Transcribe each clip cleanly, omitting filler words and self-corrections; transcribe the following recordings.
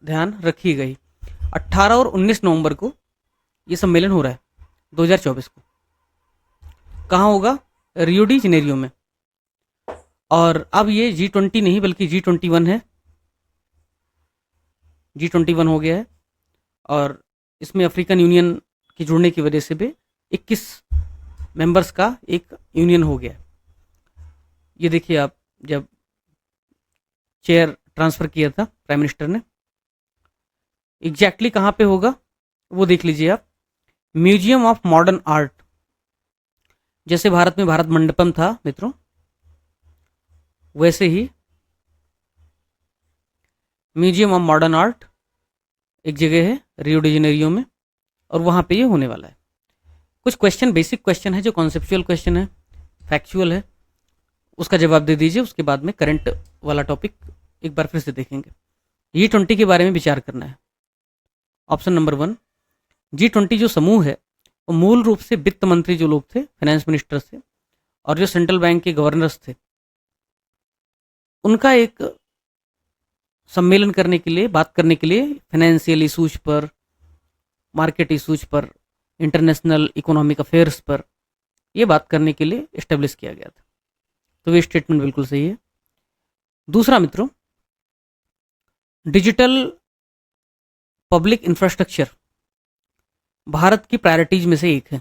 ध्यान रखिएगा ही। 18 और 19 नवंबर को ये सम्मेलन हो रहा है 2024 को। कहाँ होगा? रियो डी जेनेरियो में। और अब ये G20 नहीं बल्कि G21 है। G21 हो गया है। और इसमें अफ्रीकन यूनियन के जुड़ने की वजह से भी 21 मेंबर्स का एक यूनियन हो गया है। ये देखिए आप, जब चेयर ट्रांसफर किया था प्राइम मिनिस्टर ने, एग्जैक्टली कहाँ पे होगा वो देख लीजिए आप। म्यूजियम ऑफ मॉडर्न आर्ट, जैसे भारत में भारत मंडपम था मित्रों, वैसे ही म्यूजियम ऑफ मॉडर्न आर्ट एक जगह है रियो डी जेनेरियो में, और वहाँ पे ये होने वाला है। कुछ क्वेश्चन, बेसिक क्वेश्चन है जो कॉन्सेप्चुअल क्वेश्चन है, फैक्चुअल है, उसका जवाब दे दीजिए। उसके बाद में करंट वाला टॉपिक एक बार फिर से देखेंगे। G20 के बारे में विचार करना है। ऑप्शन नंबर 1, G20 जो समूह है वो मूल रूप से वित्त मंत्री जो लोग थे, फाइनेंस मिनिस्टर थे, और जो सेंट्रल बैंक के गवर्नर्स थे, उनका एक सम्मेलन करने के लिए, बात करने के लिए, फाइनेंशियल इशूज पर, मार्केट इशूज पर, इंटरनेशनल इकोनॉमिक अफेयर्स पर ये बात करने के लिए इस्टेब्लिश किया गया था। तो ये स्टेटमेंट बिल्कुल सही है। दूसरा मित्रों, डिजिटल पब्लिक इंफ्रास्ट्रक्चर भारत की प्रायोरिटीज में से एक है।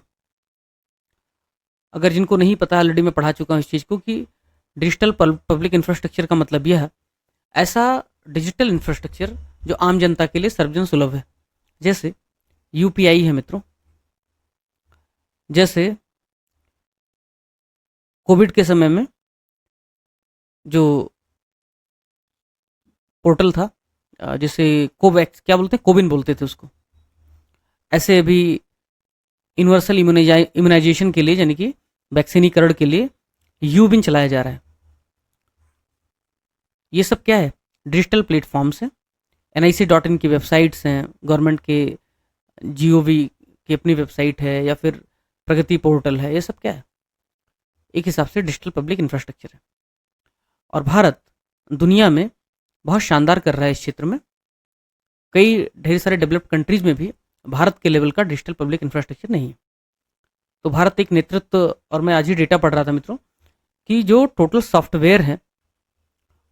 अगर जिनको नहीं पता, ऑलरेडी मैं पढ़ा चुका हूँ इस चीज़ को कि डिजिटल पब्लिक इंफ्रास्ट्रक्चर का मतलब यह है, ऐसा डिजिटल इंफ्रास्ट्रक्चर जो आम जनता के लिए सर्वजन सुलभ है। जैसे यूपीआई है मित्रों, जैसे कोविड के समय में जो पोर्टल था, जिसे कोवैक्स क्या बोलते हैं, कोविन बोलते थे उसको, ऐसे अभी यूनिवर्सल इम्यूनाइजेशन के लिए, यानी कि वैक्सीनीकरण के लिए यूबिन चलाया जा रहा है। ये सब क्या है? डिजिटल प्लेटफॉर्म्स हैं। NIC.in की वेबसाइट्स हैं, गवर्नमेंट के GOV की अपनी वेबसाइट है, या फिर प्रगति पोर्टल है। ये सब क्या है? एक हिसाब से डिजिटल पब्लिक इंफ्रास्ट्रक्चर है। और भारत दुनिया में बहुत शानदार कर रहा है इस क्षेत्र में। कई ढेर सारे डेवलप्ड कंट्रीज में भी भारत के लेवल का डिजिटल पब्लिक इंफ्रास्ट्रक्चर नहीं है। तो भारत एक नेतृत्व, और मैं आज ही डेटा पढ़ रहा था मित्रों कि जो टोटल सॉफ्टवेयर है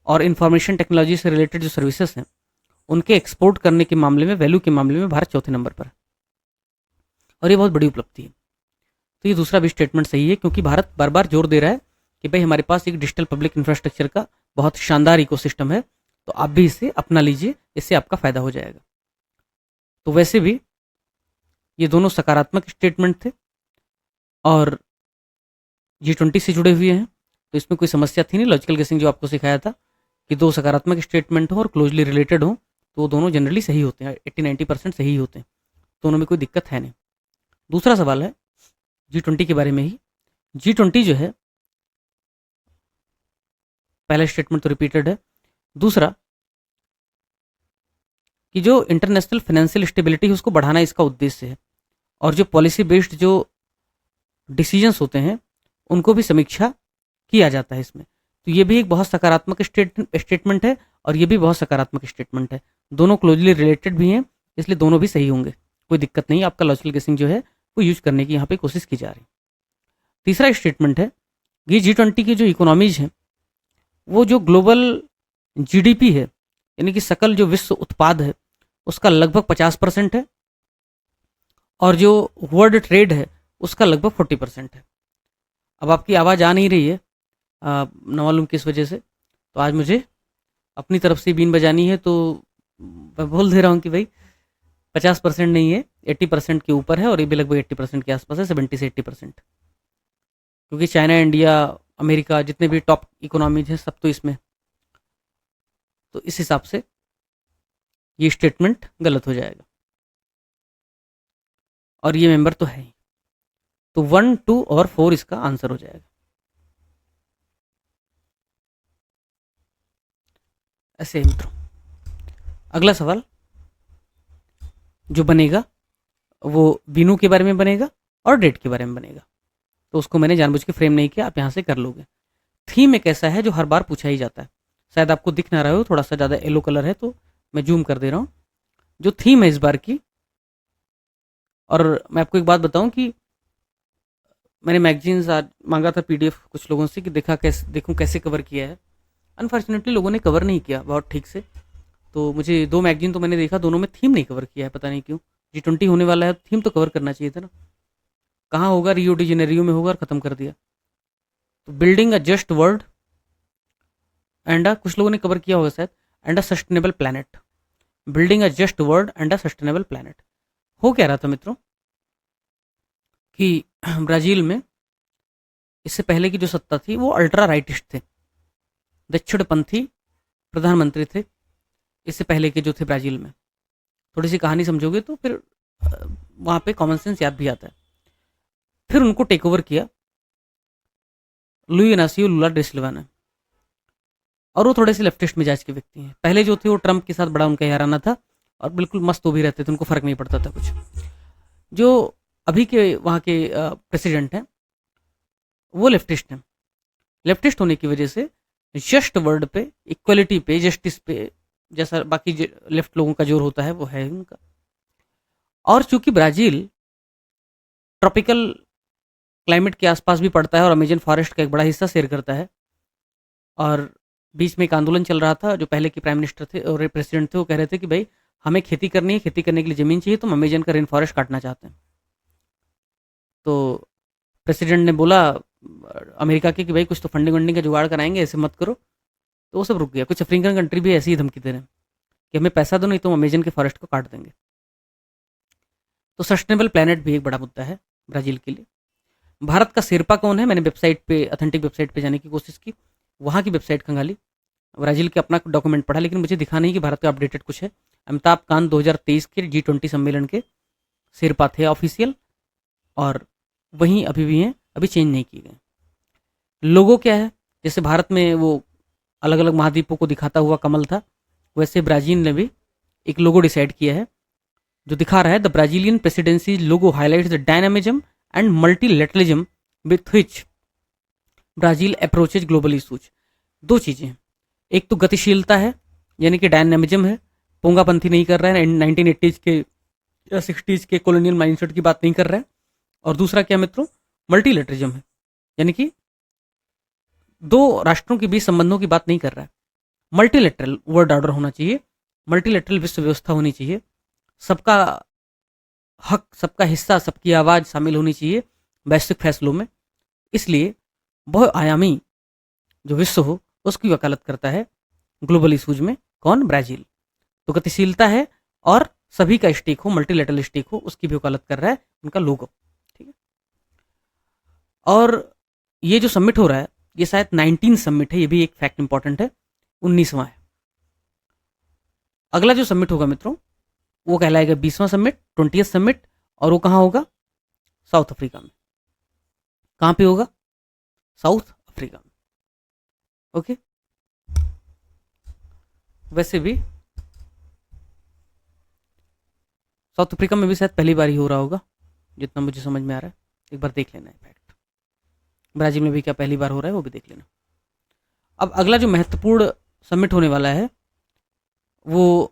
और इंफॉर्मेशन टेक्नोलॉजी से रिलेटेड जो सर्विसेज हैं, उनके एक्सपोर्ट करने के मामले में, वैल्यू के मामले में भारत चौथे नंबर पर है। और ये बहुत बड़ी उपलब्धि है। तो ये दूसरा भी स्टेटमेंट सही है, क्योंकि भारत बार बार जोर दे रहा है कि भाई हमारे पास एक डिजिटल पब्लिक इंफ्रास्ट्रक्चर का बहुत शानदार इकोसिस्टम है, तो आप भी इसे अपना लीजिए, इससे आपका फायदा हो जाएगा। तो वैसे भी ये दोनों सकारात्मक स्टेटमेंट थे और G20 से जुड़े हुए हैं, तो इसमें कोई समस्या थी नहीं। लॉजिकल गेसिंग जो आपको सिखाया था कि दो सकारात्मक स्टेटमेंट हो और क्लोजली रिलेटेड हो, तो वो दोनों जनरली सही होते हैं, 80-90% सही होते हैं, दोनों में कोई दिक्कत है नहीं। दूसरा सवाल है G20 के बारे में ही। G20 जो है, पहला स्टेटमेंट तो रिपीटेड है। दूसरा कि जो इंटरनेशनल फाइनेंशियल स्टेबिलिटी है उसको बढ़ाना इसका उद्देश्य है, और जो पॉलिसी बेस्ड जो डिसीजंस होते हैं उनको भी समीक्षा किया जाता है इसमें। तो ये भी एक बहुत सकारात्मक स्टेटमेंट है, और ये भी बहुत सकारात्मक स्टेटमेंट है। दोनों क्लोजली रिलेटेड भी हैं, इसलिए दोनों भी सही होंगे, कोई दिक्कत नहीं। आपका लॉजिकल गेसिंग जो है वो यूज करने की यहाँ पे कोशिश की जा रही है। तीसरा स्टेटमेंट है कि G20 की जो इकोनॉमीज हैं, वो जो ग्लोबल GDP है, यानी कि सकल जो विश्व उत्पाद है, उसका लगभग 50% है, और जो वर्ल्ड ट्रेड है उसका लगभग 40% है। अब आपकी आवाज़ आ नहीं रही है, न मालूम किस वजह से, तो आज मुझे अपनी तरफ से बीन बजानी है, तो मैं बोल दे रहा हूँ कि भाई 50% नहीं है, 80% के ऊपर है, और ये भी लगभग 80% के आसपास है, 70 से 80%। क्योंकि चाइना, इंडिया, अमेरिका, जितने भी टॉप इकोनॉमीज हैं, सब तो इसमें, तो इस हिसाब से ये स्टेटमेंट गलत हो जाएगा। और ये मेंबर तो है ही, तो 1, 2 और 4 इसका आंसर हो जाएगा। ऐसे ही मित्रों, अगला सवाल जो बनेगा वो बीनू के बारे में बनेगा और डेट के बारे में बनेगा, तो उसको मैंने जानबूझ के फ्रेम नहीं किया, आप यहाँ से कर लोगे। थीम एक ऐसा है जो हर बार पूछा ही जाता है। शायद आपको दिख ना रहा हो, थोड़ा सा ज़्यादा येलो कलर है, तो मैं जूम कर दे रहा हूँ, जो थीम है इस बार की। और मैं आपको एक बात बताऊं कि मैंने मैगजीन्स आज मांगा था पीडीएफ कुछ लोगों से कि देखूं कैसे कवर किया है। अनफॉर्चुनेटली लोगों ने कवर नहीं किया बहुत ठीक से। तो मुझे 2 मैगजीन तो मैंने देखा, दोनों में थीम नहीं कवर किया है, पता नहीं क्यों। G20 होने वाला है, थीम तो कवर करना चाहिए था ना। कहाँ होगा, रियो डी जेनेरियो में होगा और ख़त्म कर दिया। तो building a just world and कुछ लोगों ने कवर किया होगा शायद, and a sustainable planet. Building a just world and a sustainable planet. हो क्या रहा था मित्रों कि ब्राज़ील में इससे पहले की जो सत्ता थी वो अल्ट्रा राइटिस्ट थे, दक्षिणपंथी प्रधानमंत्री थे इससे पहले के जो थे ब्राज़ील में। थोड़ी सी कहानी समझोगे तो फिर वहाँ पे कॉमन सेंस याद भी आता है। फिर उनको टेक ओवर किया लुई इनासियो लुला डी सिल्वा ने, और वो थोड़े से लेफ्टिस्ट मिजाज के व्यक्ति हैं। पहले जो थे वो ट्रंप के साथ बड़ा उनका याराना था और बिल्कुल मस्त वो भी रहते थे, उनको फर्क नहीं पड़ता था कुछ। जो अभी के वहाँ के प्रेसिडेंट हैं वो लेफ्टिस्ट हैं। लेफ्टिस्ट होने की वजह से जस्ट वर्ड पे, इक्वलिटी पे, जस्टिस पे, जैसा बाकी लेफ्ट लोगों का जोर होता है वो है उनका। और चूंकि ब्राज़ील ट्रॉपिकल क्लाइमेट के आसपास भी पड़ता है और अमेजन फॉरेस्ट का एक बड़ा हिस्सा शेयर करता है, और बीच में एक आंदोलन चल रहा था, जो पहले के प्राइम मिनिस्टर थे और प्रेसिडेंट थे वो कह रहे थे कि भाई हमें खेती करनी है, खेती करने के लिए ज़मीन चाहिए, तो हम अमेजन का रेन फॉरेस्ट काटना चाहते हैं। तो प्रेसिडेंट ने बोला अमेरिका के कि भाई कुछ तो फंडिंग वंडिंग का जुगाड़ कराएंगे, ऐसे मत करो। तो वो सब रुक गया। कुछ अफ्रीकन कंट्री भी ऐसी ही धमकी दे रहे हैं कि हमें पैसा दो नहीं तो हम अमेजन के फॉरेस्ट को काट देंगे। तो सस्टेनेबल प्लानट भी एक बड़ा मुद्दा है ब्राज़ील के लिए। भारत का शेरपा कौन है, मैंने वेबसाइट पे, ऑथेंटिक वेबसाइट पे जाने की कोशिश की, वहाँ की वेबसाइट खंगाली, ब्राज़ील के अपना डॉक्यूमेंट पढ़ा, लेकिन मुझे दिखा नहीं कि भारत का अपडेटेड कुछ है। अमिताभ कांत 2023 के G20 सम्मेलन के शेरपा थे ऑफिशियल, और वहीं अभी भी हैं, अभी चेंज नहीं किए गए। लोगो क्या है, जैसे भारत में वो अलग अलग महाद्वीपों को दिखाता हुआ कमल था, वैसे ब्राज़ील ने भी एक लोगो डिसाइड किया है जो दिखा रहा है the Brazilian presidency logo highlights the dynamism and multilateralism with which Brazil approaches global issues. दो चीज़ें हैं, एक तो गतिशीलता है, यानी कि डायनामिज्म है, पोंगापंथी नहीं कर रहा है, 1980s के या 60s के कॉलोनियल माइंडसेट की बात नहीं कर रहा है। और दूसरा क्या मित्रों, मल्टीलेटरिज्म है, यानी कि दो राष्ट्रों के बीच संबंधों की बात नहीं कर रहा है। मल्टीलेटरल वर्ल्ड ऑर्डर होना चाहिए, मल्टीलेटरल विश्व व्यवस्था होनी चाहिए, सबका हक, सबका हिस्सा, सबकी आवाज़ शामिल होनी चाहिए वैश्विक फैसलों में। इसलिए बहुआयामी जो विश्व हो उसकी वकालत करता है ग्लोबल इशूज में कौन, ब्राज़ील। तो गतिशीलता है और सभी का स्टेक हो, मल्टीलेटरल स्टेक हो, उसकी भी वकालत कर रहा है उनका लोगो। ठीक है। और ये जो सबमिट हो रहा है ये शायद 19 सबमिट है, ये भी एक फैक्ट इंपॉर्टेंट है, 19वां है। अगला जो सबमिट होगा मित्रों वो कहलाएगा 20वां सबमिट, 20th सबमिट, और वो कहाँ होगा, साउथ अफ्रीका में। कहाँ पे होगा, साउथ अफ्रीका में। ओके। वैसे भी साउथ अफ्रीका में भी शायद पहली बार ही हो रहा होगा, जितना मुझे समझ में आ रहा है। एक बार देख लेना है फैक्ट। ब्राज़ील में भी क्या पहली बार हो रहा है वो भी देख लेना। अब अगला जो महत्वपूर्ण सबमिट होने वाला है वो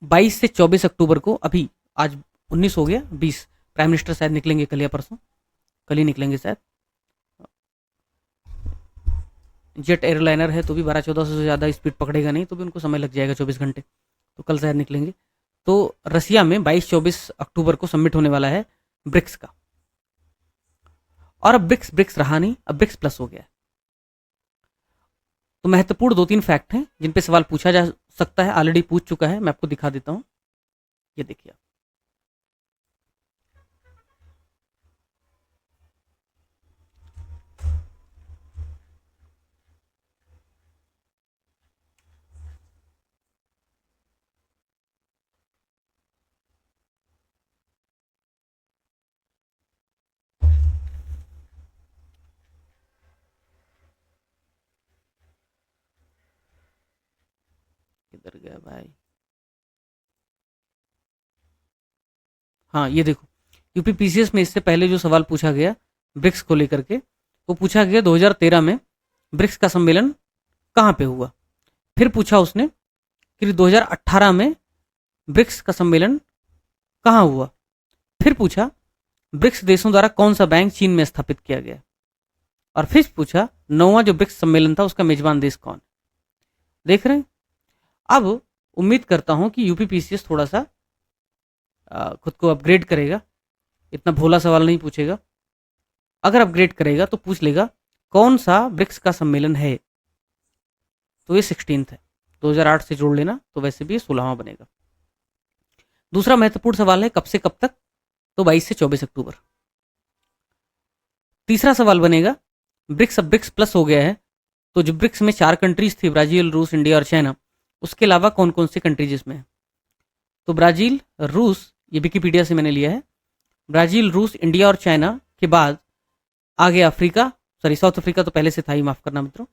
22 से 24 अक्टूबर को, अभी आज 19 हो गया, 20, प्राइम मिनिस्टर शायद निकलेंगे कल या परसों, कल ही निकलेंगे शायद। जेट एयरलाइनर है तो भी 1200-1400 से ज़्यादा स्पीड पकड़ेगा नहीं, तो भी उनको समय लग जाएगा 24 घंटे, तो कल शायद निकलेंगे। तो रसिया में 22-24 अक्टूबर को सबमिट होने वाला है ब्रिक्स का। और अब ब्रिक्स ब्रिक्स रहा नहीं, अब ब्रिक्स प्लस हो गया है। तो महत्वपूर्ण 2-3 फैक्ट हैं जिन पे सवाल पूछा जा सकता है, ऑलरेडी पूछ चुका है, मैं आपको दिखा देता हूं। ये देखिए, किधर गया भाई, हाँ ये देखो, यूपीपीसीएस में इससे पहले जो सवाल पूछा गया ब्रिक्स को लेकर के, वो पूछा गया 2013 में ब्रिक्स का सम्मेलन कहाँ पे हुआ। फिर पूछा उसने कि 2018 में ब्रिक्स का सम्मेलन कहाँ हुआ। फिर पूछा ब्रिक्स देशों द्वारा कौन सा बैंक चीन में स्थापित किया गया। और फिर पूछा 9वां जो ब्रिक्स सम्मेलन था उसका मेजबान देश कौन। देख रहे हैं। अब उम्मीद करता हूं कि यूपीपीसीएस थोड़ा सा खुद को अपग्रेड करेगा, इतना भोला सवाल नहीं पूछेगा। अगर अपग्रेड करेगा तो पूछ लेगा कौन सा ब्रिक्स का सम्मेलन है, तो ये 16th है। 2008 से जोड़ लेना तो वैसे भी ये 16वां बनेगा। दूसरा महत्वपूर्ण सवाल है कब से कब तक, तो 22 से 24 अक्टूबर। तीसरा सवाल बनेगा ब्रिक्स अब ब्रिक्स प्लस हो गया है, तो जो ब्रिक्स में 4 कंट्रीज थी, ब्राजील, रूस, इंडिया और चाइना, उसके अलावा कौन कौन सी कंट्रीज इसमें है। तो ब्राजील, रूस, ये विकिपीडिया से मैंने लिया है, ब्राजील, रूस, इंडिया और चाइना के बाद आगे अफ्रीका, सॉरी साउथ अफ्रीका तो पहले से था ही, माफ करना मित्रों,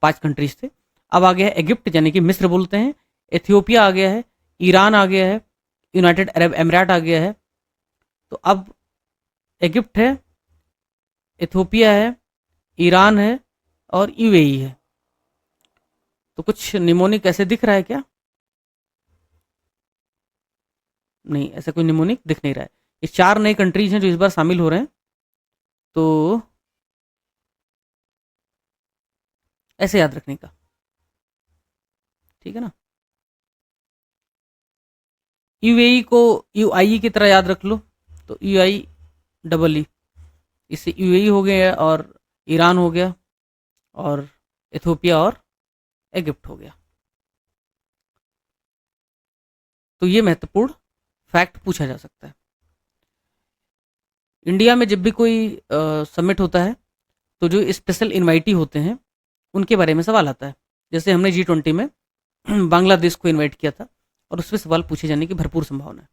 5 कंट्रीज थे। अब आ गया है इजिप्ट, यानी कि मिस्र बोलते हैं, एथियोपिया आ गया है, ईरान आ गया है, यूनाइटेड अरब एमिरेट आ गया है। तो अब इजिप्ट है, एथियोपिया है, ईरान है और यूएई है। तो कुछ निमोनिक ऐसे दिख रहा है क्या? नहीं, ऐसा कोई निमोनिक दिख नहीं रहा है। ये 4 नई कंट्रीज हैं जो इस बार शामिल हो रहे हैं। तो ऐसे याद रखने का, ठीक है ना। यूएई को यूआई की तरह याद रख लो, तो यूआई डबल ई, इससे यूएई हो गया और ईरान हो गया और इथियोपिया और इजिप्ट हो गया। तो ये महत्वपूर्ण फैक्ट पूछा जा सकता है। इंडिया में जब भी कोई समिट होता है तो जो स्पेशल इनवाइटी होते हैं उनके बारे में सवाल आता है। जैसे हमने G20 में बांग्लादेश को इनवाइट किया था और उसमें सवाल पूछे जाने की भरपूर संभावना है,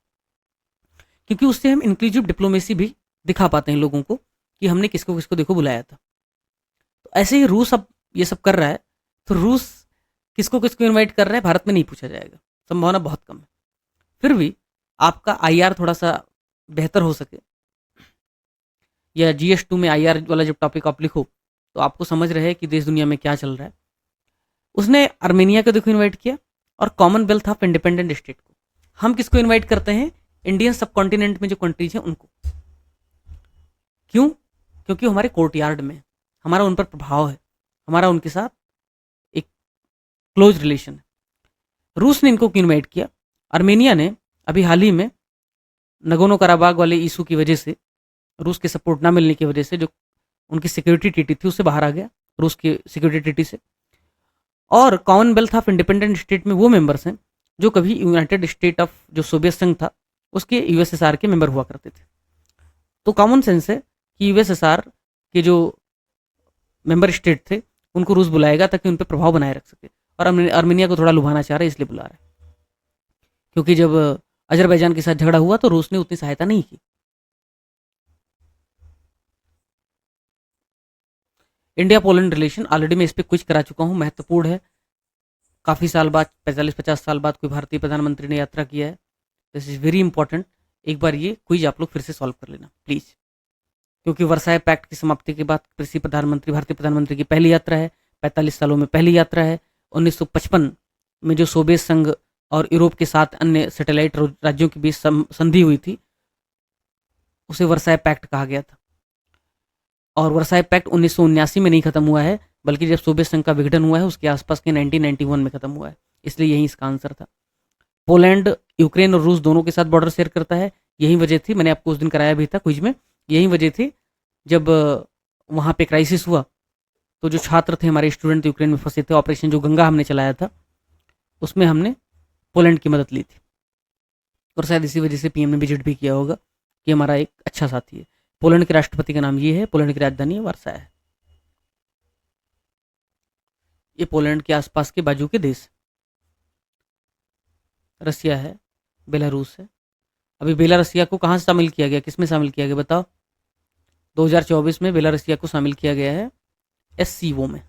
क्योंकि उससे हम इंक्लूसिव डिप्लोमेसी भी दिखा पाते हैं लोगों को कि हमने किसको किसको देखो बुलाया था। तो ऐसे ही रूस अब ये सब कर रहा है, तो रूस किसको किसको इनवाइट कर रहा है भारत में नहीं पूछा जाएगा, संभावना बहुत कम है। फिर भी आपका आईआर थोड़ा सा बेहतर हो सके, या GS2 में आईआर वाला जब टॉपिक आप लिखो तो आपको समझ रहे कि देश दुनिया में क्या चल रहा है। उसने आर्मेनिया को देखो इनवाइट किया और कॉमनवेल्थ ऑफ इंडिपेंडेंट स्टेट को। हम किसको इनवाइट करते हैं? इंडियन सब कॉन्टिनेंट में जो कंट्रीज हैं उनको। क्यों? क्योंकि हमारे कोर्टयार्ड में हमारा उन पर प्रभाव है, हमारा उनके साथ एक क्लोज रिलेशन है। रूस ने इनको क्यों इनवाइट किया? आर्मेनिया ने अभी हाल ही में नगोनो कराबाग वाले इशू की वजह से, रूस के सपोर्ट ना मिलने की वजह से, जो उनकी सिक्योरिटी ट्रीटी थी उससे बाहर आ गया, रूस की सिक्योरिटी ट्रीटी से। और कॉमनवेल्थ ऑफ इंडिपेंडेंट स्टेट में वो मेंबर्स हैं जो कभी यूनाइटेड स्टेट ऑफ जो सोवियत संघ था उसके यूएसएसआर के मेंबर हुआ करते थे। तो कॉमन सेंस है कि यूएसएसआर के जो मेंबर स्टेट थे उनको रूस बुलाएगा ताकि उन पर प्रभाव बनाए रख सके। और आर्मेनिया को थोड़ा लुभाना चाह रहा है इसलिए बुला रहा है, क्योंकि जब अजरबैजान के साथ झगड़ा हुआ तो रूस ने उतनी सहायता नहीं की। इंडिया पोलैंड रिलेशन ऑलरेडी मैं इस पर क्विज करा चुका हूँ, महत्वपूर्ण है। काफ़ी साल बाद, 45-50 साल बाद कोई भारतीय प्रधानमंत्री ने यात्रा किया है। This is very important. एक बार ये क्विज आप लोग फिर से सॉल्व कर लेना प्लीज़, क्योंकि वर्साई पैक्ट की समाप्ति के बाद कृषि प्रधानमंत्री, भारतीय प्रधानमंत्री की पहली यात्रा है, 45 सालों में पहली यात्रा है। 1955 में जो सोवियत संघ और यूरोप के साथ अन्य सैटेलाइट राज्यों के बीच संधि हुई थी उसे वर्साई पैक्ट कहा गया था। और वर्साई पैक्ट 1979 में नहीं खत्म हुआ है, बल्कि जब सोवियत संघ का विघटन हुआ है उसके आसपास के 1991 में खत्म हुआ है, इसलिए यही इसका आंसर था। पोलैंड यूक्रेन और रूस दोनों के साथ बॉर्डर शेयर करता है। यही वजह थी, मैंने आपको उस दिन कराया भी था क्विज में, यही वजह थी जब वहाँ पे क्राइसिस हुआ तो जो छात्र थे हमारे, स्टूडेंट यूक्रेन में फंसे थे, ऑपरेशन जो गंगा हमने चलाया था उसमें हमने पोलैंड की मदद ली थी। और शायद इसी वजह से पीएम ने विजिट भी किया होगा कि हमारा एक अच्छा साथी है। पोलैंड के राष्ट्रपति का नाम ये है, पोलैंड की राजधानी वार्सा है। ये पोलैंड के आसपास के बाजू के देश, रसिया है, बेलारूस है। अभी बेलारसिया को कहाँ से शामिल किया गया, किस में शामिल किया गया बताओ? 2024 में बेलारसिया को शामिल किया गया है SCO में,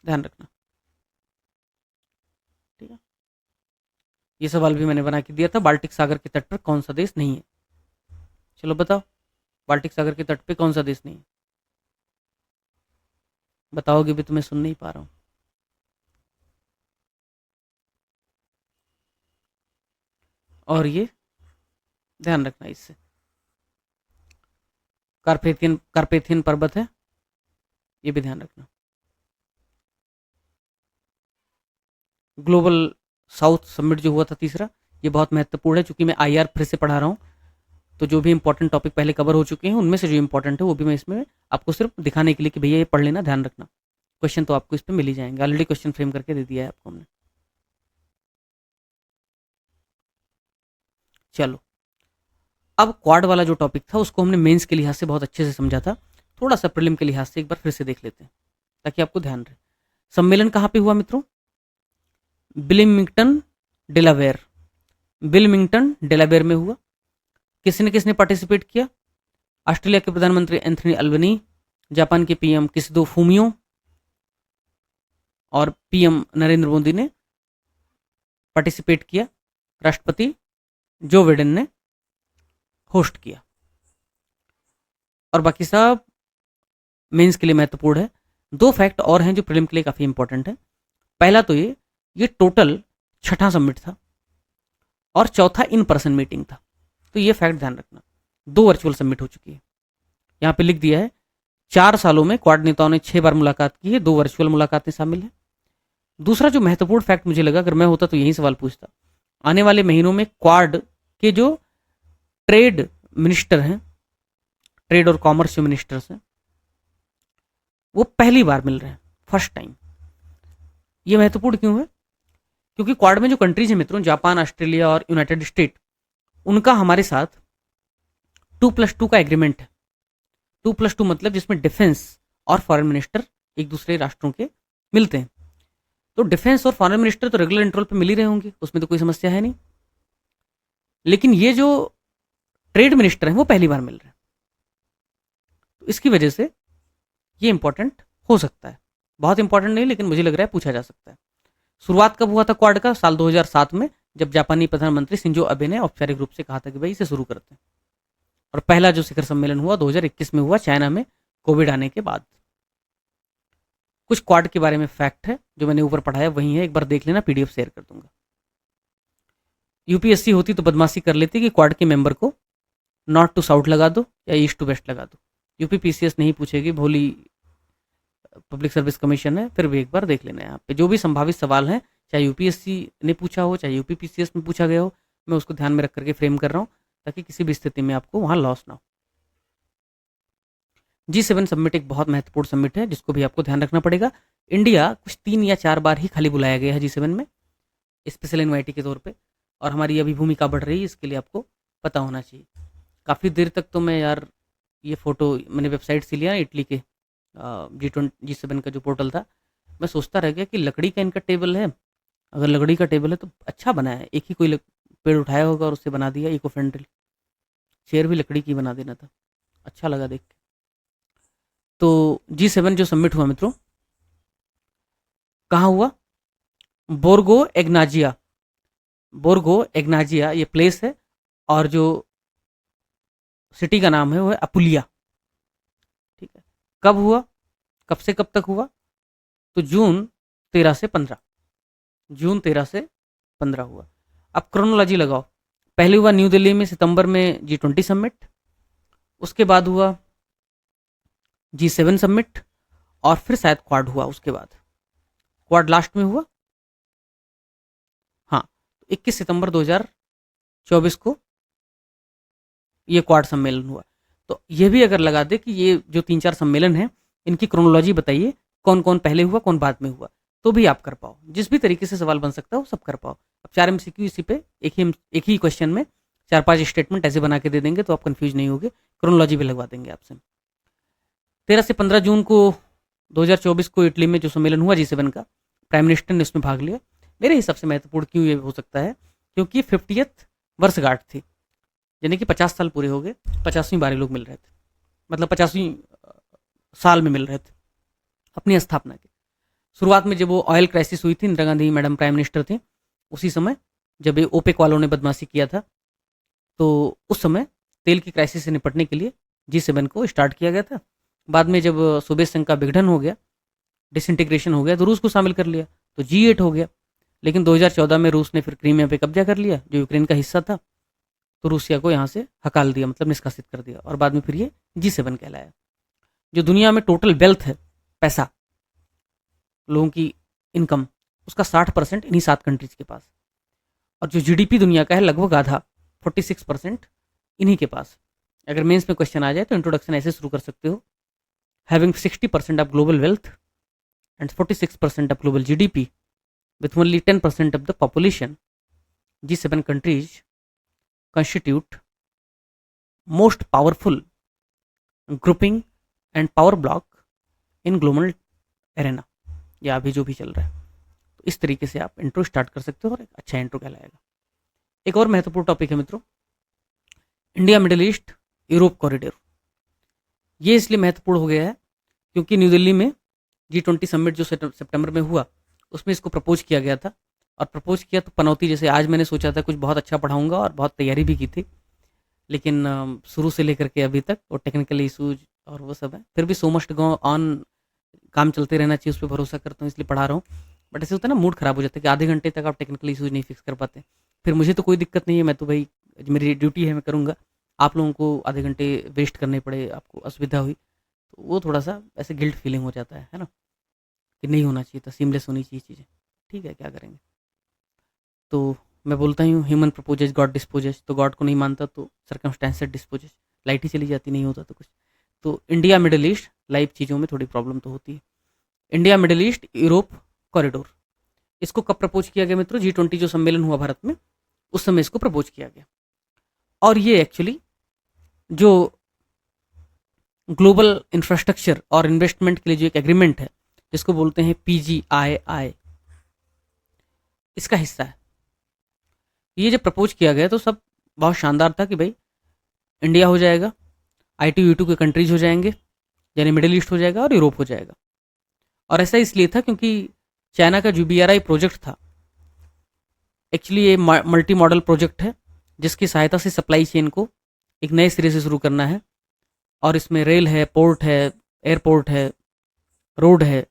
ध्यान रखना, ठीक है। ये सवाल भी मैंने बना के दिया था, बाल्टिक सागर के तट पर कौन सा देश नहीं है? चलो बताओ, बाल्टिक सागर के तट पे कौन सा देश नहीं है? बताओगे भी तो मैं सुन नहीं पा रहा हूँ। और ये ध्यान रखना इससे। कार्पेथियन कार्पेथियन पर्वत है, ये भी ध्यान रखना। ग्लोबल साउथ समिट जो हुआ था तीसरा, ये बहुत महत्वपूर्ण है, क्योंकि मैं आईआर फिर से पढ़ा रहा हूँ, तो जो भी इंपॉर्टेंट टॉपिक पहले कवर हो चुके हैं उनमें से जो इंपॉर्टेंट है वो भी मैं इसमें आपको सिर्फ दिखाने के लिए कि भैया ये पढ़ लेना, ध्यान रखना। क्वेश्चन तो आपको इस पर मिल ही जाएंगे, ऑलरेडी क्वेश्चन फ्रेम करके दे दिया है आपको हमने। चलो, अब क्वाड वाला जो टॉपिक था उसको हमने मेंस के लिहाज से बहुत अच्छे से समझा था, थोड़ा सा प्रीलिम के लिहाज से एक बार फिर से देख लेते हैं ताकि आपको ध्यान रहे। सम्मेलन कहाँ पे हुआ मित्रों? बिलिंगटन डेलावेयर, बिलिंगटन डेलावेयर में हुआ। किसने किसने पार्टिसिपेट किया? ऑस्ट्रेलिया के प्रधानमंत्री एंथनी अल्बनी, जापान के पीएम किसिदो फूमियो और पीएम नरेंद्र मोदी ने पार्टिसिपेट किया। राष्ट्रपति जो बिडेन ने होस्ट किया। और बाकी सब मेंस के लिए महत्वपूर्ण है। दो फैक्ट और हैं जो प्रीलिम के लिए काफ़ी इंपॉर्टेंट है। पहला तो ये टोटल छठा समिट था और चौथा इन पर्सन मीटिंग था, तो ये फैक्ट ध्यान रखना। 2 वर्चुअल समिट हो चुकी है, यहाँ पे लिख दिया है 4 सालों में क्वाड नेताओं ने 6 बार मुलाकात की है, 2 वर्चुअल मुलाकातें शामिल हैं। दूसरा जो महत्वपूर्ण फैक्ट मुझे लगा, अगर मैं होता तो यही सवाल पूछता, आने वाले महीनों में क्वाड के जो ट्रेड मिनिस्टर हैं, ट्रेड और कॉमर्स जो मिनिस्टर्स हैं, वो पहली बार मिल रहे हैं, फर्स्ट टाइम। ये महत्वपूर्ण क्यों है? क्योंकि क्वाड में जो कंट्रीज हैं मित्रों, जापान, ऑस्ट्रेलिया और यूनाइटेड स्टेट, उनका हमारे साथ 2+2 का एग्रीमेंट है। 2+2 मतलब जिसमें डिफेंस और फॉरेन मिनिस्टर एक दूसरे राष्ट्रों के मिलते हैं। तो डिफेंस और फॉरेन मिनिस्टर तो रेगुलर इंटरवल पे मिल ही रहे होंगे, उसमें तो कोई समस्या है नहीं। लेकिन ये जो ट्रेड मिनिस्टर हैं वो पहली बार मिल रहे हैं, तो इसकी वजह से ये इंपॉर्टेंट हो सकता है। बहुत इंपॉर्टेंट नहीं, लेकिन मुझे लग रहा है पूछा जा सकता है। शुरुआत कब हुआ था क्वाड का? साल 2007 में, जब जापानी प्रधानमंत्री शिंजो अबे ने औपचारिक रूप से कहा था कि भाई इसे शुरू करते हैं। और पहला जो शिखर सम्मेलन हुआ 2021 में हुआ, चाइना में, कोविड आने के बाद। कुछ क्वाड के बारे में फैक्ट है जो मैंने ऊपर पढ़ाया, वही है, एक बार देख लेना, पीडीएफ शेयर कर दूंगा। यूपीएससी होती तो बदमाशी कर लेती कि क्वाड के मेंबर को नॉर्थ टू साउथ लगा दो या ईस्ट टू वेस्ट लगा दो। यूपीपीसीएस नहीं पूछेगी, भोली पब्लिक सर्विस कमीशन है। फिर भी एक बार देख लेना है, यहाँ पे जो भी संभावित सवाल हैं, चाहे यूपीएससी ने पूछा हो चाहे यूपीपीसीएस में पूछा गया हो, मैं उसको ध्यान में रख करके फ्रेम कर रहा हूँ ताकि किसी भी स्थिति में आपको वहाँ लॉस ना हो। G7 समिट एक बहुत महत्वपूर्ण समिट है जिसको भी आपको ध्यान रखना पड़ेगा। इंडिया कुछ 3 या 4 बार ही खाली बुलाया गया है G7 में, स्पेशल इन्वाइटी के तौर पे, और हमारी अभी भूमिका बढ़ रही है, इसके लिए आपको पता होना चाहिए। काफ़ी देर तक तो मैं यार, ये फ़ोटो मैंने वेबसाइट से लिया, इटली के G7 का जो पोर्टल था, मैं सोचता रह गया कि लकड़ी का इनका टेबल है। अगर लकड़ी का टेबल है तो अच्छा बना है, एक ही कोई पेड़ उठाया होगा और उससे बना दिया, इको फ्रेंडली। चेयर भी लकड़ी की बना देना था, अच्छा लगा देख के। तो G7 जो समिट हुआ मित्रों, कहाँ हुआ? बोर्गो एग्नाजिया, बोर्गो एग्नाजिया ये प्लेस है, और जो सिटी का नाम है वो है अपुलिया। ठीक है, कब हुआ, कब से कब तक हुआ? तो जून 13 से 15, जून 13 से 15 हुआ। अब क्रोनोलॉजी लगाओ, पहले हुआ न्यू दिल्ली में सितंबर में G20 समिट, उसके बाद हुआ G7 समिट, और फिर शायद क्वाड हुआ उसके बाद। क्वाड लास्ट में हुआ, हाँ, 21 सितंबर 2024 को ये क्वाड सम्मेलन हुआ। तो ये भी अगर लगा दे कि ये जो 3-4 सम्मेलन हैं, इनकी क्रोनोलॉजी बताइए, कौन कौन पहले हुआ कौन बाद में हुआ, तो भी आप कर पाओ। जिस भी तरीके से सवाल बन सकता है वो सब कर पाओ। अब 4 MCQ इसी पे एक ही क्वेश्चन में 4-5 स्टेटमेंट ऐसे बना के दे देंगे तो आप कंफ्यूज नहीं होगे, क्रोनोलॉजी भी लगवा देंगे आपसे। 13 से 15 जून को 2024 को इटली में जो सम्मेलन हुआ G7 का, प्राइम मिनिस्टर ने उसमें भाग लिया। मेरे हिसाब से महत्वपूर्ण क्यों ये हो सकता है, क्योंकि 50th वर्षगांठ थी, यानी कि 50 साल पूरे हो गए, 50वीं बार लोग मिल रहे थे, मतलब 50वीं साल में मिल रहे थे अपनी स्थापना के। शुरुआत में जब वो ऑयल क्राइसिस हुई थी, Indira Gandhi madam prime minister थी, उसी समय जब ये ओपेक वालों ने बदमाशी किया था, तो उस समय तेल की क्राइसिस से निपटने के लिए G7 को स्टार्ट किया गया था। बाद में जब सोवियत संघ का विघटन हो गया, डिसइंटीग्रेशन हो गया, तो रूस को शामिल कर लिया, तो G8 हो गया। लेकिन 2014 में रूस ने फिर क्रीमिया पे कब्जा कर लिया, जो यूक्रेन का हिस्सा था, तो रूसिया को यहाँ से हकाल दिया, मतलब निष्कासित कर दिया, और बाद में फिर ये G7 कहलाया। जो दुनिया में टोटल वेल्थ है, पैसा, लोगों की इनकम, उसका 60% इन्हीं 7 कंट्रीज के पास, और जो जीडीपी दुनिया का है लगभग आधा 46% इन्हीं के पास। अगर मेंस में क्वेश्चन आ जाए तो इंट्रोडक्शन ऐसे शुरू कर सकते हो, having 60% of global wealth and 46% of global GDP with only 10% of the population, G7 countries constitute most powerful grouping and power block in global arena, या अभी जो भी चल रहा है। तो इस तरीके से आप इंट्रो स्टार्ट कर सकते हो और एक अच्छा इंट्रो कहलाएगा। एक और महत्वपूर्ण टॉपिक है मित्रों, India Middle East Europe corridor. ये इसलिए महत्वपूर्ण हो गया है क्योंकि न्यू दिल्ली में G20 समिट जो सितंबर में हुआ, उसमें इसको प्रपोज किया गया था, और प्रपोज किया तो पनौती जैसे आज मैंने सोचा था कुछ बहुत अच्छा पढ़ाऊंगा और बहुत तैयारी भी की थी, लेकिन शुरू से लेकर के अभी तक वो टेक्निकल इशूज और वो सब है, फिर भी सो मस्ट गो ऑन, काम चलते रहना चाहिए, उस पर भरोसा करता हूँ इसलिए पढ़ा रहा हूँ। बट ऐसे होता है ना, मूड खराब हो जाता है कि आधे घंटे तक आप टेक्निकल इशूज नहीं फिक्स कर पाते। फिर मुझे तो कोई दिक्कत नहीं है, मैं तो भाई मेरी ड्यूटी है, मैं करूँगा। आप लोगों को आधे घंटे वेस्ट करने पड़े, आपको असुविधा हुई, तो वो थोड़ा सा ऐसे गिल्ट फीलिंग हो जाता है ना, कि नहीं होना चाहिए था, सीमलेस होनी चाहिए चीज़ें। ठीक है, क्या करेंगे। तो मैं बोलता हूँ ह्यूमन प्रपोजेज गॉड डिस्पोजेज, तो गॉड को नहीं मानता तो सर्कमस्टेंसेस डिस्पोजेज, लाइट ही चली जाती, नहीं होता तो कुछ। तो इंडिया मिडिल ईस्ट लाइव चीज़ों में थोड़ी प्रॉब्लम तो होती है। India Middle East Europe corridor, इसको कब प्रपोज किया गया मित्रों? G20 जो सम्मेलन हुआ भारत में, उस समय इसको प्रपोज किया गया। और ये एक्चुअली जो ग्लोबल इंफ्रास्ट्रक्चर और इन्वेस्टमेंट के लिए जो एक एग्रीमेंट है, जिसको बोलते हैं PGII, इसका हिस्सा है। ये जब प्रपोज किया गया तो सब बहुत शानदार था कि भाई इंडिया हो जाएगा, I2U2 के कंट्रीज हो जाएंगे, यानी मिडिल ईस्ट हो जाएगा और यूरोप हो जाएगा। और ऐसा इसलिए था क्योंकि चाइना का जो BRI प्रोजेक्ट था, एक्चुअली ये मल्टी मॉडल प्रोजेक्ट है, जिसकी सहायता से सप्लाई चेन को एक नए सिरे से शुरू करना है, और इसमें रेल है, पोर्ट है, एयरपोर्ट है, रोड है,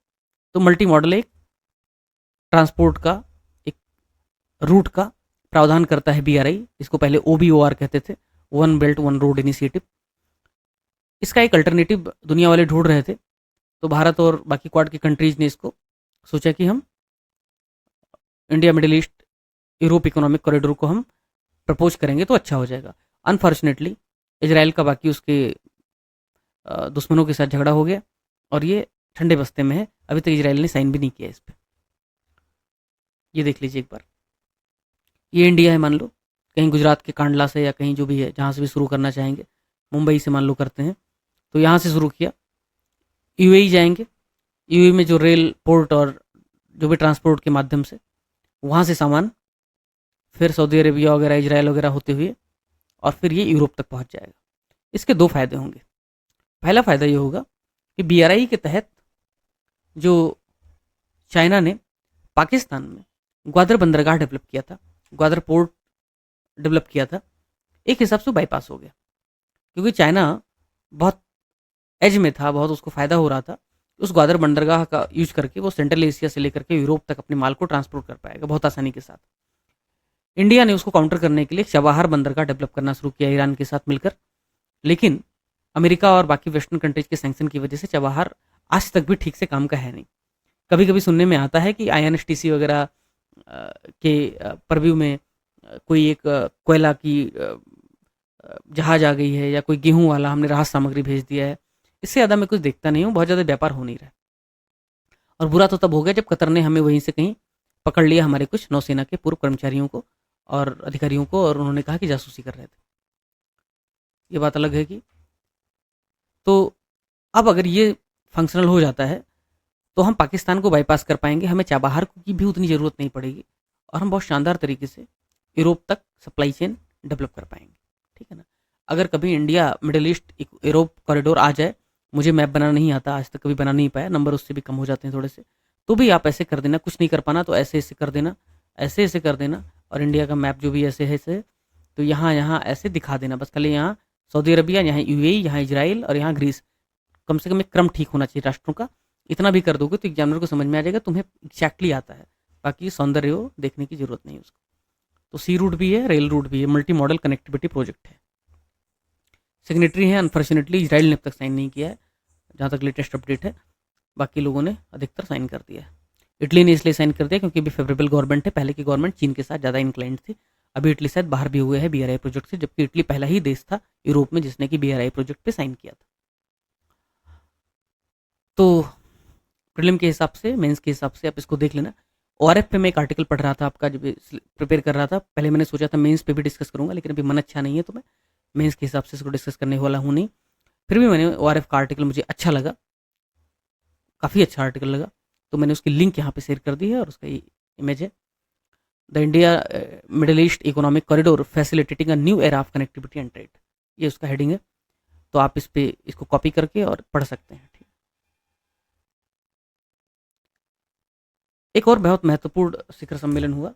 तो मल्टी मॉडल एक ट्रांसपोर्ट का एक रूट का प्रावधान करता है BRI, इसको पहले OBOR कहते थे, one belt one road initiative. इसका एक अल्टरनेटिव दुनिया वाले ढूंढ रहे थे, तो भारत और बाकी क्वाड की कंट्रीज ने इसको सोचा कि हम India Middle East Europe economic corridor को हम प्रपोज करेंगे तो अच्छा हो जाएगा। अनफॉर्चुनेटली इजराइल का बाकी उसके दुश्मनों के साथ झगड़ा हो गया, और ये ठंडे बस्ते में है, अभी तक इजराइल ने साइन भी नहीं किया इस पर। ये देख लीजिए एक बार, ये इंडिया है, मान लो कहीं गुजरात के कांडला से या कहीं जो भी है, जहाँ से भी शुरू करना चाहेंगे, मुंबई से मान लो करते हैं, तो यहाँ से शुरू किया, UAE जाएंगे, UAE में जो रेल, पोर्ट और जो भी ट्रांसपोर्ट के माध्यम से वहाँ से सामान फिर सऊदी अरेबिया वगैरह, इजराइल वगैरह होते हुए, और फिर ये यूरोप तक पहुँच जाएगा। इसके दो फायदे होंगे। पहला फ़ायदा ये होगा कि BRI के तहत जो चाइना ने पाकिस्तान में ग्वादर बंदरगाह डेवलप किया था, ग्वादर पोर्ट डेवलप किया था, एक हिसाब से बाईपास हो गया, क्योंकि चाइना बहुत एज में था, बहुत उसको फ़ायदा हो रहा था। उस ग्वादर बंदरगाह का यूज करके वो सेंट्रल एशिया से लेकर के यूरोप तक अपने माल को ट्रांसपोर्ट कर पाएगा बहुत आसानी के साथ। इंडिया ने उसको काउंटर करने के लिए चबाहार बंदरगाह डेवलप करना शुरू किया ईरान के साथ मिलकर, लेकिन अमेरिका और बाकी वेस्टर्न कंट्रीज के सैंक्शन की वजह से चबाहार आज तक भी ठीक से काम का है नहीं। कभी कभी सुनने में आता है कि INSTC वगैरह के परव्यू में कोई एक कोयला की जहाज आ गई है, या कोई गेहूं वाला हमने राहत सामग्री भेज दिया है। इससे ज़्यादा मैं कुछ देखता नहीं हूँ, बहुत ज़्यादा व्यापार हो नहीं रहा। और बुरा तो तब हो गया जब कतर ने हमें वहीं से कहीं पकड़ लिया, हमारे कुछ नौसेना के पूर्व कर्मचारियों को और अधिकारियों को, और उन्होंने कहा कि जासूसी कर रहे थे। ये बात अलग है कि तो अब अगर ये फंक्शनल हो जाता है तो हम पाकिस्तान को बाईपास कर पाएंगे, हमें चाबहार की भी उतनी ज़रूरत नहीं पड़ेगी, और हम बहुत शानदार तरीके से यूरोप तक सप्लाई चेन डेवलप कर पाएंगे। ठीक है ना। अगर कभी India Middle East Europe corridor आ जाए, मुझे मैप बनाना नहीं आता, आज तक कभी बना नहीं पाया, नंबर उससे भी कम हो जाते हैं थोड़े से, तो भी आप ऐसे कर देना, कुछ नहीं कर पाना तो ऐसे ऐसे कर देना, ऐसे ऐसे कर देना, और इंडिया का मैप जो भी ऐसे है ऐसे, तो यहाँ यहाँ ऐसे दिखा देना, बस खाली यहाँ सऊदी अरबिया, यहाँ UAE, यहाँ इजराइल और यहाँ ग्रीस, कम से कम एक क्रम ठीक होना चाहिए राष्ट्रों का। इतना भी कर दोगे तो एग्जामिनर को समझ में आ जाएगा तुम्हें एग्जैक्टली आता है, बाकी सौंदर्य हो देखने की जरूरत नहीं उसको। तो सी रूट भी है, रेल रूट भी है, मल्टी मॉडल कनेक्टिविटी प्रोजेक्ट है। सिग्नेटरी है, अनफॉर्चुनेटली इसराइल ने अब तक साइन नहीं किया है जहाँ तक लेटेस्ट अपडेट है, बाकी लोगों ने अधिकतर साइन कर दिया है। इटली ने इसलिए साइन कर दिया क्योंकि अभी फेवरेबल गवर्नमेंट है, पहले की गवर्नमेंट चीन के साथ ज़्यादा इंक्लाइंड थी। अभी इटली शायद बाहर भी हुए हैं BRI प्रोजेक्ट से, जबकि इटली पहला ही देश था यूरोप में जिसने कि BRI प्रोजेक्ट पे साइन किया था। तो प्रीलिम के हिसाब से, मेंस के हिसाब से आप इसको देख लेना। ORF पे मैं एक आर्टिकल पढ़ रहा था आपका, जब प्रिपेयर कर रहा था, पहले मैंने सोचा था मेंस पे भी डिस्कस करूंगा, लेकिन अभी मन अच्छा नहीं है तो मैं मेंस के हिसाब से इसको डिस्कस करने वाला हूँ नहीं। फिर भी मैंने ORF का आर्टिकल मुझे अच्छा लगा, काफ़ी अच्छा आर्टिकल लगा, तो मैंने उसकी लिंक यहाँ पे शेयर कर दी है और उसका इमेज है। The India Middle east economic corridor facilitating a new era of connectivity and trade, ये उसका हेडिंग है। तो आप इस पे इसको कॉपी करके और पढ़ सकते हैं। ठीक, एक और बहुत महत्वपूर्ण शिखर सम्मेलन हुआ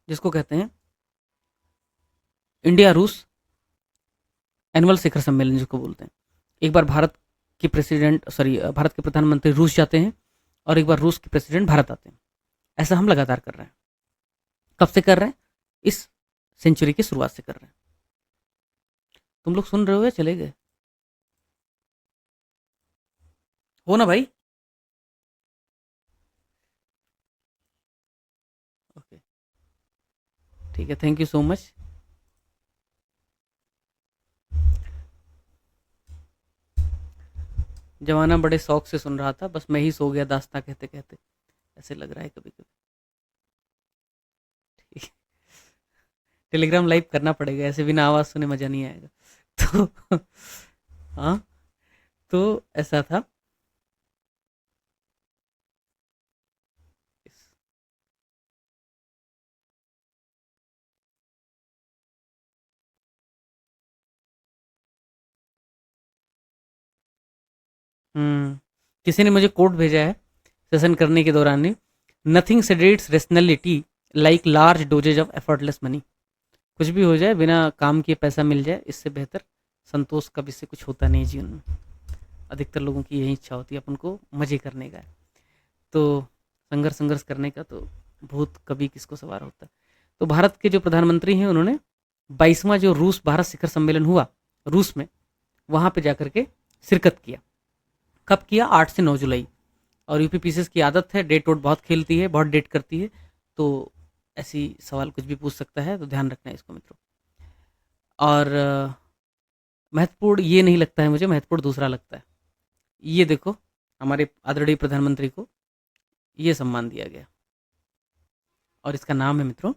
जिसको कहते हैं इंडिया रूस एनुअल शिखर सम्मेलन जिसको बोलते हैं। एक बार भारत के प्रधानमंत्री रूस जाते हैं और एक बार रूस के प्रेसिडेंट भारत आते हैं। ऐसा हम लगातार कर रहे हैं। कब से कर रहे हैं? इस सेंचुरी की शुरुआत से कर रहे हैं। तुम लोग सुन रहे हो या चले गए हो ना भाई? ओके, ठीक है, थैंक यू सो मच। जमाना बड़े शौक से सुन रहा था, बस मैं ही सो गया दास्तां कहते कहते, ऐसे लग रहा है कभी कभी। ठीक, टेलीग्राम लाइव करना पड़ेगा, ऐसे बिना आवाज़ सुने मज़ा नहीं आएगा। तो हाँ, तो ऐसा था। किसी ने मुझे कोड भेजा है सेशन करने के दौरान ही, nothing sedates rationality like large doses of effortless money. कुछ भी हो जाए, बिना काम किए पैसा मिल जाए, इससे बेहतर संतोष का विषय कुछ होता नहीं जीवन में। अधिकतर लोगों की यही इच्छा होती है, अपन को मजे करने का है। तो संघर्ष संघर्ष करने का तो भूत कभी किसको सवार होता है। तो भारत के जो प्रधानमंत्री हैं उन्होंने 22वां जो रूस भारत शिखर सम्मेलन हुआ रूस में, वहाँ पे जाकर के शिरकत किया। कब किया? 8 से 9 जुलाई। और यूपी पीसीएस की आदत है, डेट वोट बहुत खेलती है, बहुत डेट करती है, तो ऐसी सवाल कुछ भी पूछ सकता है, तो ध्यान रखना है इसको मित्रों। और महत्वपूर्ण ये नहीं लगता है मुझे, महत्वपूर्ण दूसरा लगता है। ये देखो, हमारे आदरणीय प्रधानमंत्री को ये सम्मान दिया गया और इसका नाम है मित्रों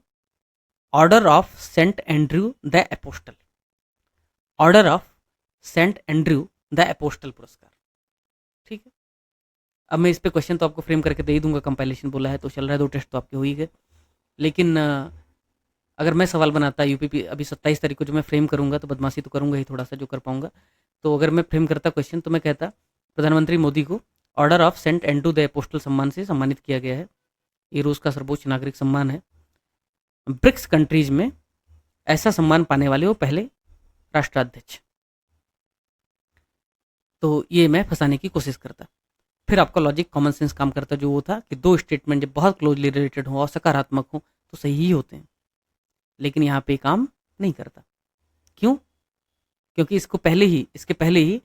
Order of Saint Andrew the Apostle. Order of Saint Andrew the Apostle पुरस्कार। ठीक है, अब मैं इस पे क्वेश्चन तो आपको फ्रेम करके दे ही दूंगा, कंपाइलेशन बोला है तो चल रहा है, 2 टेस्ट तो आपके हो ही गए। लेकिन अगर मैं सवाल बनाता यूपीपी अभी 27 तारीख को जो मैं फ्रेम करूंगा, तो बदमाशी तो करूंगा ही थोड़ा सा जो कर पाऊंगा। तो अगर मैं फ्रेम करता क्वेश्चन, तो मैं कहता प्रधानमंत्री मोदी को Order of Saint Andrew the Apostle सम्मान से सम्मानित किया गया है। ये रूस का सर्वोच्च नागरिक सम्मान है। ब्रिक्स कंट्रीज में ऐसा सम्मान पाने वाले वो पहले राष्ट्राध्यक्ष। तो ये मैं फंसाने की कोशिश करता। फिर आपका लॉजिक कॉमन सेंस काम करता, जो वो था कि 2 स्टेटमेंट जब बहुत क्लोजली रिलेटेड हो और सकारात्मक हो तो सही ही होते हैं, लेकिन यहाँ पे काम नहीं करता। क्यों? क्योंकि इसके पहले ही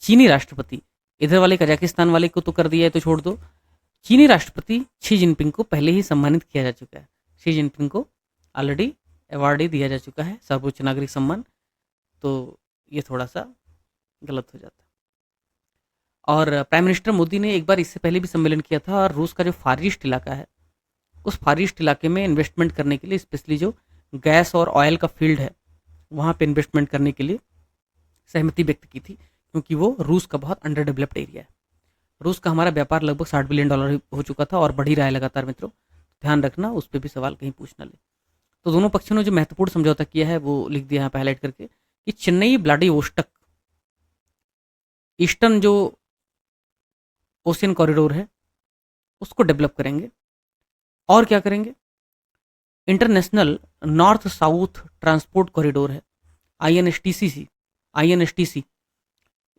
चीनी राष्ट्रपति, इधर वाले कजाकिस्तान वाले को तो कर दिया है तो छोड़ दो, चीनी राष्ट्रपति शी जिनपिंग को पहले ही सम्मानित किया जा चुका है। शी जिनपिंग को ऑलरेडी अवार्ड ही दिया जा चुका है, सर्वोच्च नागरिक सम्मान। तो ये थोड़ा सा गलत हो जाता है। और प्राइम मिनिस्टर मोदी ने एक बार इससे पहले भी सम्मेलन किया था, और रूस का जो फार ईस्ट इलाका है, उस फार ईस्ट इलाके में इन्वेस्टमेंट करने के लिए, स्पेशली जो गैस और ऑयल का फील्ड है, वहाँ पे इन्वेस्टमेंट करने के लिए सहमति व्यक्त की थी, क्योंकि वो रूस का बहुत अंडर डेवलप्ड एरिया है। रूस का हमारा व्यापार लगभग $60 बिलियन हो चुका था और बढ़ ही रहा है लगातार मित्रों। ध्यान रखना, उस पर भी सवाल कहीं पूछ ना ले। तो दोनों पक्षों ने जो महत्वपूर्ण समझौता किया है वो लिख दिया यहाँ पे हाईलाइट करके, कि चेन्नई व्लादिवोस्टोक ईस्टर्न जो ओशियन कॉरिडोर है उसको डेवलप करेंगे। और क्या करेंगे? International north south transport corridor है, INSTC,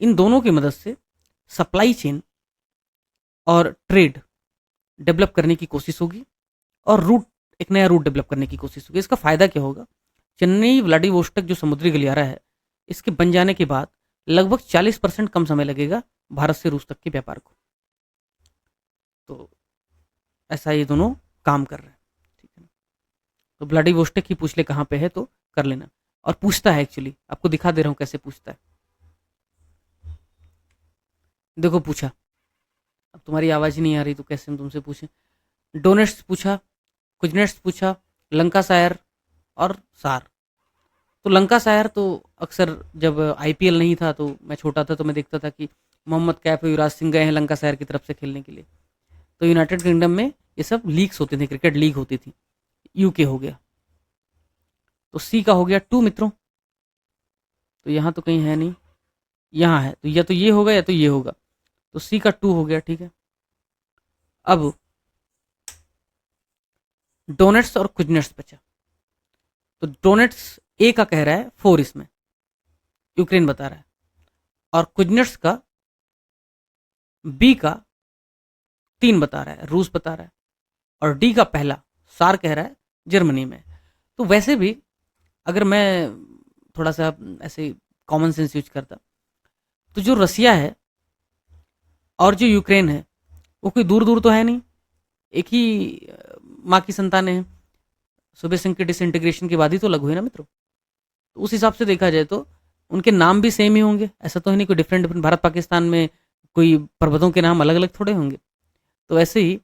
इन दोनों की मदद से सप्लाई चेन और ट्रेड डेवलप करने की कोशिश होगी, और रूट, एक नया रूट डेवलप करने की कोशिश होगी। इसका फ़ायदा क्या होगा? चेन्नई व्लादिवोस्टोक जो समुद्री गलियारा है, इसके बन जाने के बाद लगभग 40% कम समय लगेगा भारत से रूस तक के व्यापार को। तो ऐसा ये दोनों काम कर रहे हैं, ठीक है ना। तो व्लादिवोस्टोक ही पूछ ले कहाँ पे है तो कर लेना। और पूछता है, एक्चुअली आपको दिखा दे रहा हूँ कैसे पूछता है। देखो पूछा, अब तुम्हारी आवाज़ ही नहीं आ रही तो कैसे हम तुमसे पूछें। डोनेट्स पूछा, कुजनेट्स पूछा, लंकाशायर और सार। तो लंकाशायर तो अक्सर जब आईपीएल नहीं था तो मैं छोटा था तो मैं देखता था कि मोहम्मद कैफ और युवराज सिंह गए हैं लंकाशायर की तरफ से खेलने के लिए। तो यूनाइटेड किंगडम में ये सब लीग्स होती थी, क्रिकेट लीग होती थी। यूके हो गया। तो सी का हो गया 2 मित्रों। तो यहाँ तो कहीं है नहीं, यहाँ है, तो या तो ये होगा या तो ये होगा। तो सी का 2 हो गया, ठीक है। अब डोनेट्स और कुजनेट्स बचा। तो डोनेट्स ए का कह रहा है 4 इसमें, यूक्रेन बता रहा है, और कुजनेट्स का बी का 3 बता रहा है, रूस बता रहा है, और डी का पहला सार कह रहा है जर्मनी में। तो वैसे भी अगर मैं थोड़ा सा ऐसे कॉमन सेंस यूज करता, तो जो रसिया है और जो यूक्रेन है वो कोई दूर दूर तो है नहीं, एक ही माँ की संतानें हैं। सोवियत संघ के डिसइंटीग्रेशन के बाद ही तो अलग हुए ना मित्रों। तो उस हिसाब से देखा जाए तो उनके नाम भी सेम ही होंगे, ऐसा तो है नहीं कोई डिफरेंट डिफरेंट। भारत पाकिस्तान में कोई पर्वतों के नाम अलग अलग थोड़े होंगे। तो ऐसे ही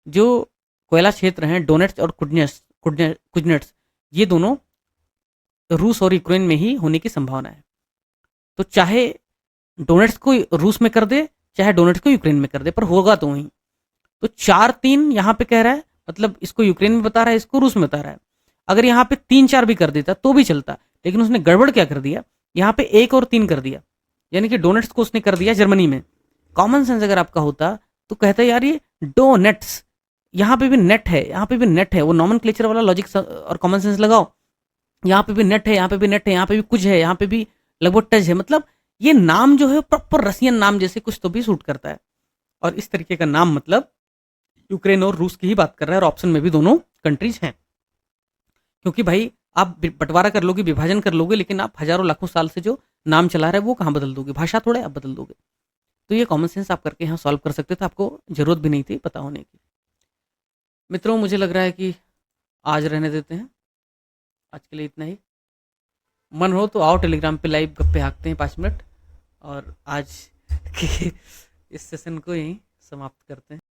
जो कोयला क्षेत्र हैं डोनेट्स और कुजनेट्स, ये दोनों रूस और यूक्रेन में ही होने की संभावना है। तो चाहे डोनेट्स को रूस में कर दे, चाहे डोनेट्स को यूक्रेन में कर दे, पर होगा तो वहीं। तो 4-3 यहाँ पे कह रहा है, मतलब इसको यूक्रेन में बता रहा है, इसको रूस में बता रहा है। अगर यहाँ पे 3-4 भी कर देता तो भी चलता, लेकिन उसने गड़बड़ क्या कर दिया, यहाँ पे 1 और 3 कर दिया, यानी कि डोनेट्स को उसने कर दिया जर्मनी में। कॉमन सेंस अगर आपका होता तो कहता यार ये डोनेट्स, यहाँ पे भी नेट है, यहाँ पे भी नेट है, वो नॉमन वाला लॉजिक और कॉमन सेंस लगाओ। यहाँ पे भी नेट है, यहाँ पे भी नेट है, यहाँ पे भी कुछ है, यहाँ पे भी लगभग टच है। मतलब ये नाम जो है प्रॉपर रसियन नाम जैसे कुछ तो भी सूट करता है। और इस तरीके का नाम मतलब यूक्रेन और रूस की ही बात कर रहा है, और ऑप्शन में भी दोनों कंट्रीज हैं। क्योंकि भाई आप बंटवारा कर लोगे, विभाजन कर लोगे, लेकिन आप हजारों लाखों साल से जो नाम चला रहा है वो कहाँ बदल दोगे, भाषा थोड़े आप बदल दोगे। तो ये कॉमन सेंस आप करके यहाँ सॉल्व कर सकते थे, आपको जरूरत भी नहीं थी पता होने की। मित्रों मुझे लग रहा है कि आज रहने देते हैं, आज के लिए इतना ही। मन हो तो आओ टेलीग्राम पे लाइव गप्पे हाँकते हैं 5 मिनट, और आज के इस सेशन को यहीं समाप्त करते हैं।